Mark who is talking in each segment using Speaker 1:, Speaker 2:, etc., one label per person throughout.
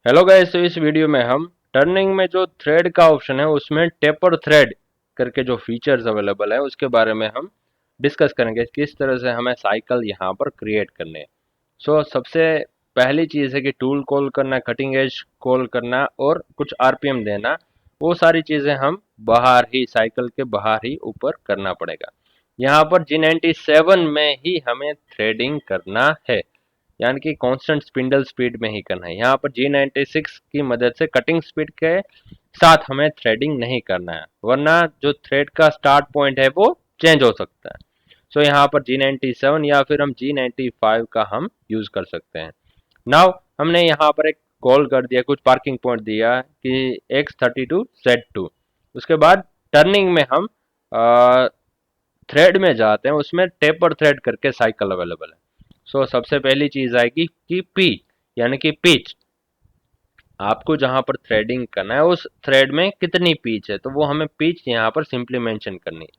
Speaker 1: Hello guys, तो इस video में हम टर्निंग में जो थ्रेड का ऑप्शन है उसमें टेपर थ्रेड करके जो फीचर्स अवेलेबल है उसके बारे में हम डिस्कस करेंगे। किस तरह से हमें साइकिल यहाँ पर क्रिएट करने हैं। सबसे पहली चीज़ है कि टूल कॉल करना, कटिंग एज कॉल करना और कुछ आरपीएम देना। वो सारी चीज़ें हम बाहर ही, साइकिल के बाहर ही ऊपर करना पड़ेगा। यहाँ पर G97 में ही हमें थ्रेडिंग करना है, यानी कि कांस्टेंट स्पिंडल स्पीड में ही करना है। यहाँ पर G96 की मदद से कटिंग स्पीड के साथ हमें थ्रेडिंग नहीं करना है, वरना जो थ्रेड का स्टार्ट पॉइंट है वो चेंज हो सकता है। यहाँ पर G97 या फिर हम G95 का हम यूज कर सकते हैं। नाउ हमने यहाँ पर एक कॉल कर दिया, कुछ पार्किंग पॉइंट दिया कि X32 Z2। उसके बाद टर्निंग में हम थ्रेड में जाते हैं, उसमें टेपर थ्रेड करके साइकिल अवेलेबल है। सबसे पहली चीज आएगी कि पी, यानी कि पिच। आपको जहां पर थ्रेडिंग करना है उस थ्रेड में कितनी पिच है, तो वो हमें पिच यहाँ पर सिंपली मेंशन करनी है।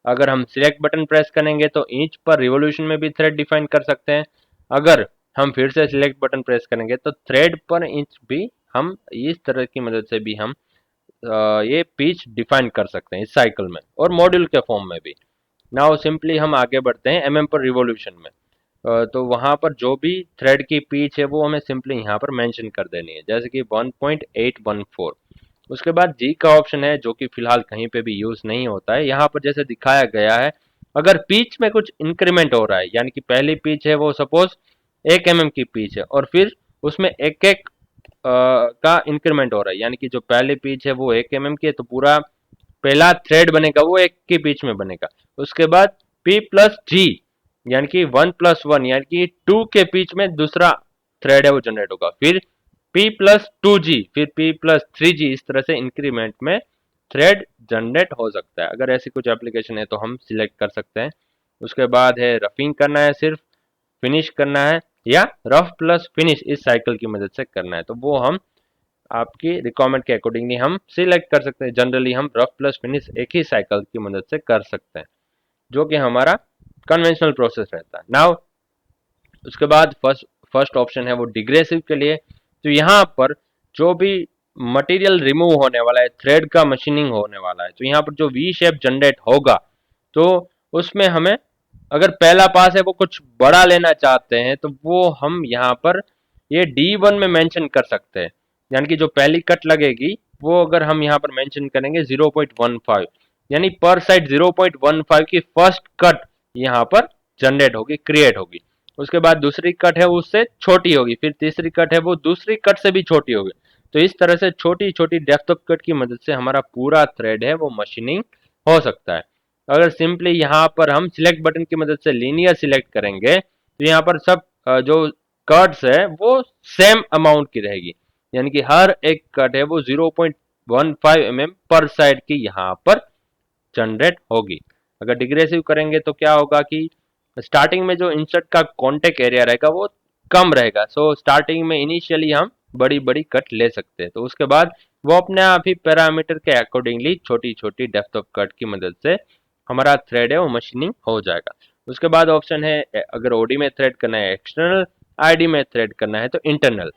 Speaker 1: अगर हम सिलेक्ट बटन प्रेस करेंगे तो इंच पर रिवॉल्यूशन में भी थ्रेड डिफाइन कर सकते हैं। अगर हम फिर से सिलेक्ट बटन प्रेस करेंगे तो थ्रेड पर इंच भी हम इस तरह की मदद से भी हम ये पिच डिफाइन कर सकते हैं इस साइकिल में, और मॉड्यूल के फॉर्म में भी। नाउ सिंपली हम आगे बढ़ते हैं एमएम पर रिवॉल्यूशन में। तो वहां पर जो भी थ्रेड की पिच है वो हमें सिंपली यहाँ पर मेंशन कर देनी है, जैसे कि 1.814। उसके बाद जी का ऑप्शन है, जो कि फिलहाल कहीं पे भी यूज नहीं होता है। यहाँ पर जैसे दिखाया गया है, अगर पिच में कुछ इंक्रीमेंट हो रहा है, यानी कि पहली पिच है वो सपोज 1 mm की पिच है और फिर उसमें एक एक का इंक्रीमेंट हो रहा है, यानी कि जो पहली पिच है वो 1 mm की है, तो पूरा पहला थ्रेड बनेगा वो 1 की पिच में बनेगा। उसके बाद P प्लस जी, यानी कि 1+1, यानी कि 2 के पिच में दूसरा थ्रेड है वो जनरेट होगा। फिर P प्लस 2G, फिर P प्लस 3G, इस तरह से इंक्रीमेंट में थ्रेड जनरेट हो सकता है। अगर ऐसी कुछ एप्लीकेशन है तो हम सिलेक्ट कर सकते हैं। उसके बाद है रफिंग करना है, सिर्फ फिनिश करना है, या रफ प्लस फिनिश इस साइकिल की मदद से करना है, तो वो हम आपकी रिक्वायरमेंट के अकॉर्डिंगली हम सिलेक्ट कर सकते हैं। जनरली हम रफ प्लस फिनिश एक ही साइकिल की मदद से कर सकते हैं, जो कि हमारा कन्वेंशनल प्रोसेस रहता है। नाउ उसके बाद फर्स्ट ऑप्शन है वो डिग्रेसिव के लिए। तो यहाँ पर जो भी मटेरियल रिमूव होने वाला है, थ्रेड का मशीनिंग होने वाला है, तो यहाँ पर जो वी शेप जनरेट होगा, तो उसमें हमें अगर पहला पास है वो कुछ बड़ा लेना चाहते हैं तो वो हम यहाँ पर ये D1 में मेंशन कर सकते हैं। यानी कि जो पहली कट लगेगी वो अगर हम यहाँ पर मेंशन करेंगे 0.15, यानी पर साइड 0.15 की फर्स्ट कट यहाँ पर जनरेट होगी, क्रिएट होगी। उसके बाद दूसरी कट है उससे छोटी होगी, फिर तीसरी कट है वो दूसरी कट से भी छोटी होगी। तो इस तरह से छोटी छोटी डेप्थ ऑफ कट की मदद से हमारा पूरा थ्रेड है वो मशीनिंग हो सकता है। अगर सिंपली यहाँ पर हम सिलेक्ट बटन की मदद से लीनियर सिलेक्ट करेंगे तो यहाँ पर सब जो कट्स है वो सेम अमाउंट की रहेगी, यानी कि हर एक कट है वो 0.15 mm पर साइड की यहाँ पर जनरेट होगी। अगर डिग्रेसिव करेंगे तो क्या होगा कि स्टार्टिंग में जो इंसर्ट का कॉन्टेक्ट एरिया रहेगा वो कम रहेगा। स्टार्टिंग में इनिशियली हम बड़ी बड़ी कट ले सकते हैं, तो उसके बाद वो अपने आप ही पैरामीटर के अकॉर्डिंगली छोटी छोटी डेप्थ ऑफ कट की मदद से हमारा थ्रेड है वो मशीनिंग हो जाएगा। उसके बाद ऑप्शन है, अगर ओडी में थ्रेड करना है एक्सटर्नल, आईडी में थ्रेड करना है तो इंटरनल।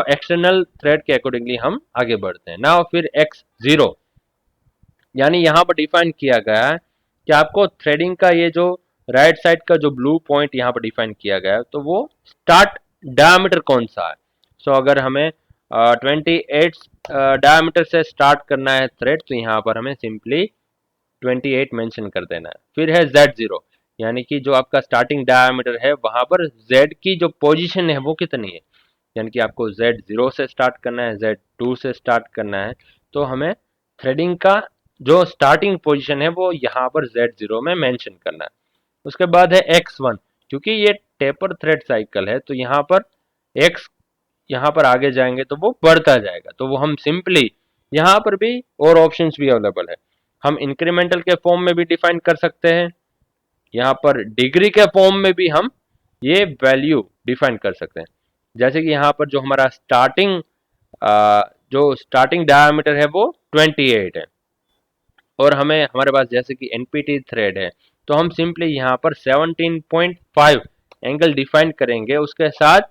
Speaker 1: एक्सटर्नल थ्रेड के अकॉर्डिंगली हम आगे बढ़ते हैं ना। फिर X0, यानी यहाँ पर डिफाइन किया गया है कि आपको थ्रेडिंग का ये जो राइट साइड का जो ब्लू पॉइंट यहाँ पर डिफाइन किया गया है, तो वो स्टार्ट डायमीटर कौन सा है। अगर हमें 28 डायमीटर से स्टार्ट करना है थ्रेड, तो यहाँ पर हमें सिंपली 28 मेंशन कर देना है। फिर है Z0, यानी कि जो आपका स्टार्टिंग डायमीटर है वहां पर Z की जो पोजीशन है वो कितनी है, यानी कि आपको Z0 से स्टार्ट करना है, Z2 से स्टार्ट करना है, तो हमें थ्रेडिंग का जो स्टार्टिंग पोजीशन है वो यहाँ पर Z0 में मेंशन करना है। उसके बाद है X1, क्योंकि ये टेपर थ्रेड साइकिल है तो यहाँ पर X, यहाँ पर आगे जाएंगे तो वो बढ़ता जाएगा, तो वो हम सिंपली यहाँ पर भी और ऑप्शंस भी अवेलेबल है। हम इंक्रीमेंटल के फॉर्म में भी डिफाइन कर सकते हैं, यहाँ पर डिग्री के फॉर्म में भी हम ये वैल्यू डिफाइन कर सकते हैं। जैसे कि यहाँ पर जो हमारा जो स्टार्टिंग डायमीटर है वो 28 है, और हमें हमारे पास जैसे कि एनपीटी थ्रेड है, तो हम सिंपली यहाँ पर 17.5 एंगल डिफाइन करेंगे। उसके साथ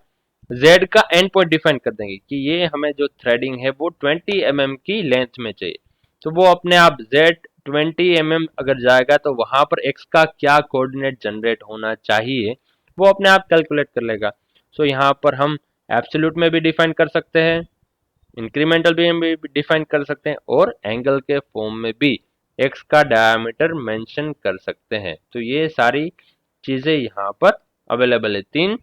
Speaker 1: Z का एंड पॉइंट डिफाइन कर देंगे कि ये हमें जो थ्रेडिंग है वो 20 mm की लेंथ में चाहिए, तो वो अपने आप Z 20 mm अगर जाएगा तो वहां पर X का क्या कोऑर्डिनेट जनरेट होना चाहिए वो अपने आप कैलकुलेट कर लेगा। सो यहाँ पर हम एब्सोल्यूट में भी डिफाइन कर सकते हैं, इंक्रीमेंटल भी हम डिफाइन कर सकते हैं, और एंगल के फॉर्म में भी एक्स का डायमीटर मेंशन कर सकते हैं। तो ये सारी चीजें यहाँ पर अवेलेबल है। तीन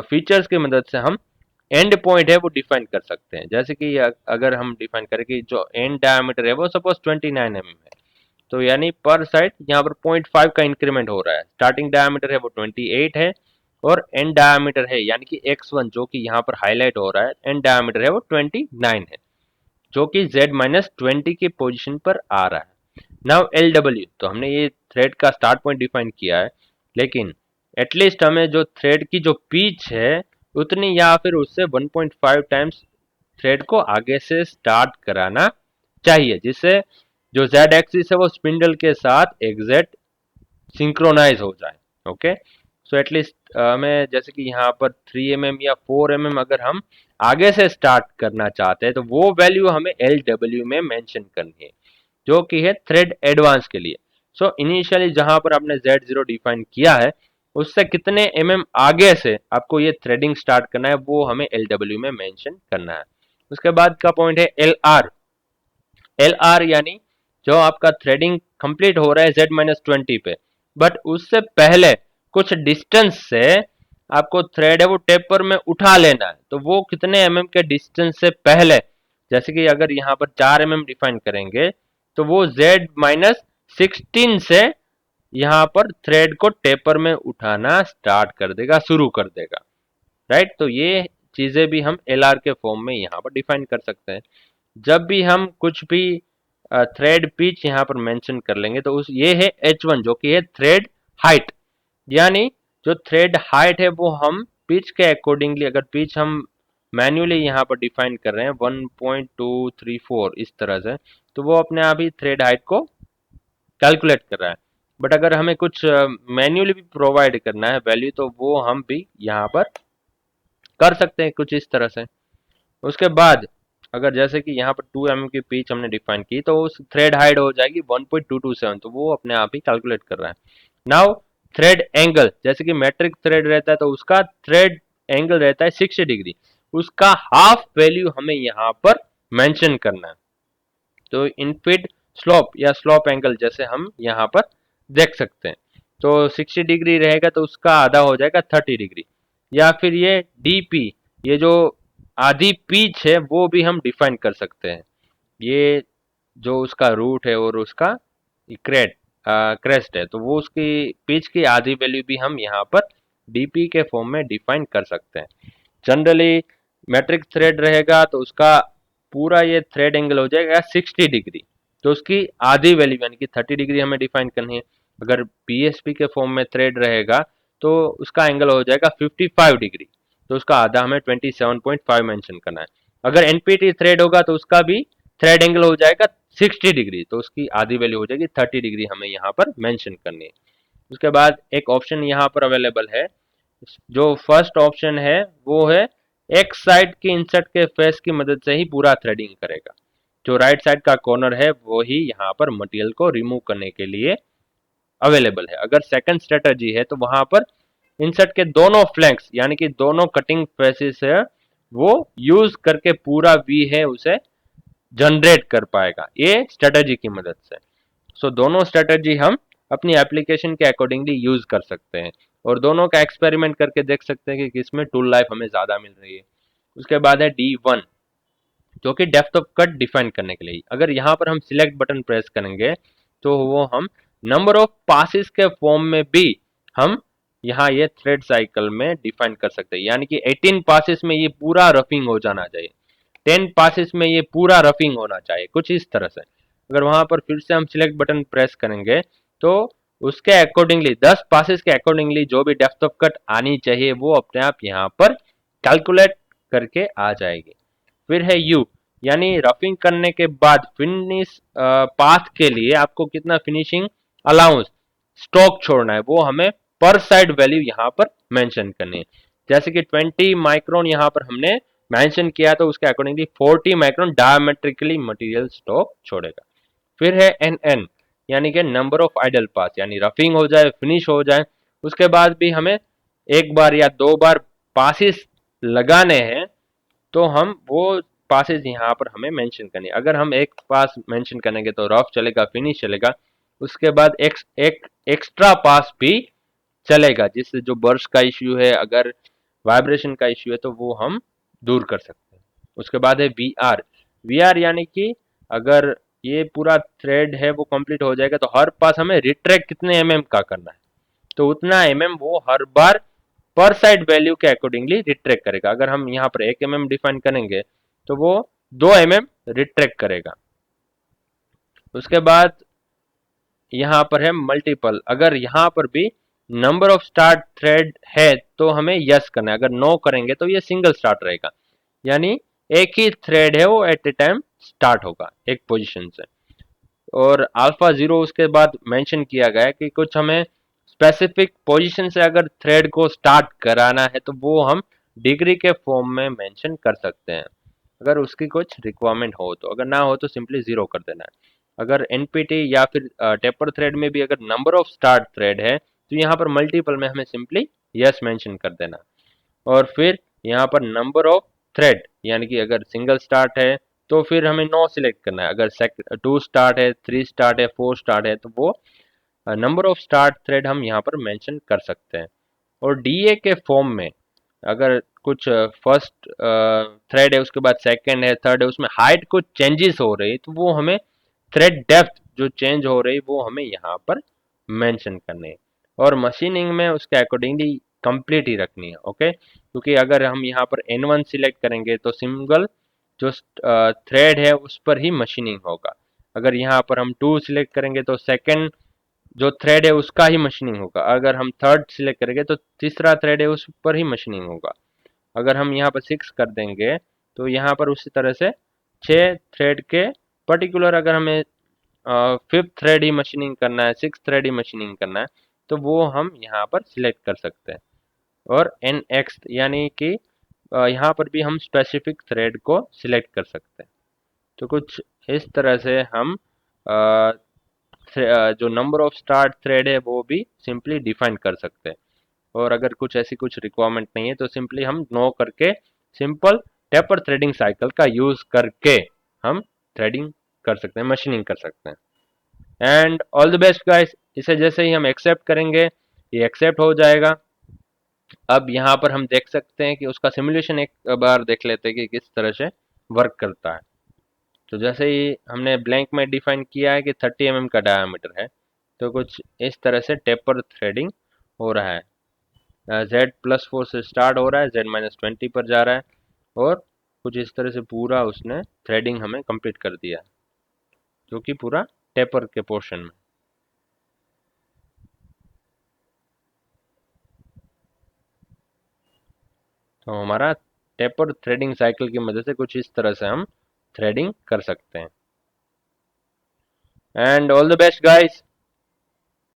Speaker 1: फीचर्स की मदद से हम एंड पॉइंट है वो डिफाइन कर सकते हैं। जैसे कि अगर हम डिफाइन करें कि जो एंड डायमीटर है वो सपोज 29 mm है, तो यानी पर साइड यहाँ पर 0.5 का इंक्रीमेंट हो रहा है। स्टार्टिंग डायमीटर है वो 28 है, और एंड डायमीटर है यानी कि x1 जो कि यहाँ पर हाईलाइट हो रहा है, एंड डायमीटर है वो 29 है, जो कि z-20 की पोजीशन पर आ रहा है। नाउ LW, तो हमने ये थ्रेड का स्टार्ट पॉइंट डिफाइन किया है, लेकिन एटलीस्ट हमें जो थ्रेड की जो पिच है उतनी या फिर उससे 1.5 टाइम्स थ्रेड को आगे से स्टार्ट कराना चाहिए, जिससे जो z एक्सिस है वो स्पिंडल के साथ एग्जैक्ट सिंक्रोनाइज हो जाए। ओके, सो एटलीस्ट हमें जैसे कि यहाँ पर 3 mm या 4 mm अगर हम आगे से स्टार्ट करना चाहते हैं तो वो वैल्यू हमें LW में मेंशन करनी है, जो कि है थ्रेड एडवांस के लिए। सो इनिशियली जहां पर आपने Z0 डिफाइन किया है उससे कितने mm आगे से आपको ये थ्रेडिंग स्टार्ट करना है वो हमें LW में मेंशन करना है। उसके बाद का पॉइंट है LR। LR यानी जो आपका थ्रेडिंग कंप्लीट हो रहा है Z-20 पे, बट उससे पहले कुछ डिस्टेंस से आपको थ्रेड है वो टेपर में उठा लेना है, तो वो कितने mm के डिस्टेंस से पहले, जैसे कि अगर यहाँ पर 4 mm डिफाइन करेंगे तो वो Z-16 से यहाँ पर थ्रेड को टेपर में उठाना स्टार्ट कर देगा, शुरू कर देगा। राइट, तो ये चीजें भी हम LR के फॉर्म में यहाँ पर डिफाइन कर सकते हैं। जब भी हम कुछ भी थ्रेड पिच यहाँ पर मेंशन कर लेंगे तो उस ये है H1 जो कि है थ्रेड हाइट, यानी जो थ्रेड हाइट है वो हम पिच के अकॉर्डिंगली, अगर पिच हम मैन्युअली यहाँ पर डिफाइन कर रहे हैं 1.234 इस तरह से, तो वो अपने आप ही थ्रेड हाइट को कैलकुलेट कर रहा है। बट अगर हमें कुछ मैन्युअली भी प्रोवाइड करना है वैल्यू तो वो हम भी यहाँ पर कर सकते हैं कुछ इस तरह से। उसके बाद अगर जैसे कि यहाँ पर 2 mm की पिच हमने डिफाइन की तो उस थ्रेड हाइट हो जाएगी 1.227, तो वो अपने आप ही कैलकुलेट कर रहा है। नाउ थ्रेड एंगल, जैसे कि मैट्रिक थ्रेड रहता है तो उसका थ्रेड एंगल रहता है 60 डिग्री, उसका हाफ वैल्यू हमें यहाँ पर मेंशन करना है। तो इनफिट स्लोप या स्लोप एंगल जैसे हम यहाँ पर देख सकते हैं, तो 60 डिग्री रहेगा तो उसका आधा हो जाएगा 30 डिग्री, या फिर ये DP, ये जो आधी पिच है वो भी हम डिफाइन कर सकते हैं। ये जो उसका रूट है और उसका क्रेस्ट है, तो वो उसकी पिच की आधी वैल्यू भी हम यहाँ पर DP के फॉर्म में डिफाइन कर सकते हैं। जनरली मैट्रिक थ्रेड रहेगा तो उसका पूरा ये थ्रेड एंगल हो जाएगा 60 डिग्री, तो उसकी आधी वैल्यू यानी कि 30 डिग्री हमें डिफाइन करनी है। अगर PSP के फॉर्म में थ्रेड रहेगा तो उसका एंगल हो जाएगा 55 डिग्री, तो उसका आधा हमें 27.5 मेंशन करना है। अगर NPT थ्रेड होगा तो उसका भी थ्रेड एंगल हो जाएगा 60 डिग्री, तो उसकी आधी वैल्यू हो जाएगी 30 डिग्री हमें यहाँ पर मेंशन करनी है। उसके बाद एक ऑप्शन यहाँ पर अवेलेबल है, जो फर्स्ट ऑप्शन है वो है एक साइड की इंसर्ट के फेस की मदद से ही पूरा थ्रेडिंग करेगा। जो राइट साइड का कॉर्नर है वो ही यहाँ पर मटेरियल को रिमूव करने के लिए अवेलेबल है। अगर सेकंड स्ट्रेटजी है तो वहां पर इंसर्ट के दोनों फ्लैंक्स यानी कि दोनों कटिंग फेसेस है वो यूज करके पूरा वी है उसे जनरेट कर पाएगा ये स्ट्रेटजी की मदद से। सो दोनों स्ट्रेटजी हम अपनी एप्लीकेशन के अकॉर्डिंगली यूज कर सकते हैं, और दोनों का एक्सपेरिमेंट करके देख सकते हैं कि किसमें टूल लाइफ हमें ज्यादा मिल रही है। उसके बाद है D1 जो कि डेप्थ ऑफ कट डिफाइन करने के लिए। अगर यहाँ पर हम सिलेक्ट बटन प्रेस करेंगे तो वो हम नंबर ऑफ पासिस के फॉर्म में भी हम यहाँ ये थ्रेड साइकिल में डिफाइन कर सकते हैं, यानी कि 18 पासिस में ये पूरा रफिंग हो जाना चाहिए, 10 पासिस में ये पूरा रफिंग होना चाहिए, कुछ इस तरह से। अगर वहां पर फिर से हम सिलेक्ट बटन प्रेस करेंगे तो उसके अकॉर्डिंगली 10 पासिस के अकॉर्डिंगली जो भी डेप्थ ऑफ कट आनी चाहिए वो अपने आप यहाँ पर कैलकुलेट करके आ जाएगी। फिर है यू, यानी रफिंग करने के बाद फिनिश पाथ के लिए आपको कितना फिनिशिंग अलाउंस स्टॉक छोड़ना है वो हमें पर साइड वैल्यू यहाँ पर मेंशन करनी है। जैसे कि 20 माइक्रोन यहाँ पर हमने मेंशन किया तो उसके accordingly 40 micron diametrically material stock छोड़ेगा। फिर है एन यानी कि नंबर ऑफ आइडल पास, यानी रफिंग हो जाए, फिनिश हो जाए, उसके बाद भी हमें एक बार या दो बार पासिस लगाने हैं, तो हम वो पासेज यहाँ पर हमें मेंशन करनी है। अगर हम एक पास मेंशन करेंगे तो रफ चलेगा, फिनिश चलेगा, उसके बाद एक एक्स्ट्रा पास भी चलेगा, जिससे जो बर्स का इश्यू है, अगर वाइब्रेशन का इश्यू है, तो वो हम दूर कर सकते हैं। उसके बाद है वी आर यानी कि अगर ये पूरा थ्रेड है वो कंप्लीट हो जाएगा तो हर पास हमें रिट्रैक्ट कितने का करना है, तो उतना वो हर बार पर साइड वैल्यू के अकॉर्डिंगली रिट्रैक्ट करेगा। अगर हम यहाँ पर 1 डिफाइन करेंगे तो वो 2 रिट्रैक्ट करेगा। उसके बाद यहाँ पर है मल्टीपल, अगर यहाँ पर भी नंबर ऑफ स्टार्ट थ्रेड है तो हमें यस करना है, अगर नो करेंगे तो ये सिंगल स्टार्ट रहेगा, यानी एक ही थ्रेड है वो एट ए टाइम स्टार्ट होगा एक पोजीशन से। और अल्फा जीरो उसके बाद मेंशन किया गया है कि कुछ हमें स्पेसिफिक पोजीशन से अगर थ्रेड को स्टार्ट कराना है तो वो हम डिग्री के फॉर्म में मेंशन कर सकते हैं, अगर उसकी कुछ रिक्वायरमेंट हो तो। अगर ना हो तो सिंपली जीरो कर देना है। अगर एनपीटी या फिर टेपर थ्रेड में भी अगर नंबर ऑफ स्टार्ट थ्रेड है तो यहाँ पर मल्टीपल में हमें सिंपली यस मेंशन कर देना। और फिर यहाँ पर नंबर ऑफ थ्रेड यानी कि अगर सिंगल स्टार्ट है तो फिर हमें नो सिलेक्ट करना है, अगर 2 स्टार्ट है, 3 स्टार्ट है, 4 स्टार्ट है तो वो नंबर ऑफ स्टार्ट थ्रेड हम यहाँ पर मेंशन कर सकते हैं। और डीए के फॉर्म में अगर कुछ फर्स्ट थ्रेड है, उसके बाद सेकंड है, थर्ड है, उसमें हाइट कुछ चेंजेस हो रही है तो वो हमें थ्रेड डेप्थ जो चेंज हो रही वो हमें यहाँ पर मेंशन करनी है। और मशीनिंग में उसके अकॉर्डिंगली कंप्लीट ही रखनी है, ओके, क्योंकि अगर हम यहाँ पर N1 सिलेक्ट करेंगे तो सिंगल जो थ्रेड है उस पर ही मशीनिंग होगा। अगर यहाँ पर हम 2 सिलेक्ट करेंगे तो सेकंड जो थ्रेड है उसका ही मशीनिंग होगा। अगर हम थर्ड सिलेक्ट करेंगे तो तीसरा थ्रेड है उस पर ही मशीनिंग होगा। अगर हम यहाँ पर 6 कर देंगे तो यहाँ पर उसी तरह से 6 थ्रेड के पर्टिकुलर, अगर हमें फिफ्थ थ्रेड ही मशीनिंग करना है, सिक्स थ्रेड ही मशीनिंग करना है, तो वो हम यहाँ पर सिलेक्ट कर सकते हैं। और एन एक्स यानी कि यहाँ पर भी हम स्पेसिफिक थ्रेड को सिलेक्ट कर सकते हैं। तो कुछ इस तरह से हम जो नंबर ऑफ स्टार्ट थ्रेड है वो भी सिंपली डिफाइन कर सकते हैं। और अगर कुछ ऐसी कुछ रिक्वायरमेंट नहीं है तो सिंपली हम नो करके सिंपल टेपर थ्रेडिंग साइकिल का यूज करके हम थ्रेडिंग कर सकते हैं, मशीनिंग कर सकते हैं। And all the best guys. इसे जैसे ही हम एक्सेप्ट करेंगे ये एक्सेप्ट हो जाएगा। अब यहाँ पर हम देख सकते हैं कि उसका सिमुलेशन एक बार देख लेते हैं कि किस तरह से वर्क करता है। तो जैसे ही हमने ब्लैंक में डिफाइन किया है कि 30 का डायमीटर है, तो कुछ इस तरह से टेपर थ्रेडिंग हो रहा है। Z+4 से स्टार्ट हो रहा है, Z-20 पर जा रहा है, और कुछ इस तरह से पूरा उसने थ्रेडिंग हमें कंप्लीट कर दिया, जो कि पूरा टेपर के पोर्शन में। तो हमारा टेपर थ्रेडिंग साइकिल की मदद से कुछ इस तरह से हम थ्रेडिंग कर सकते हैं। And all the best guys.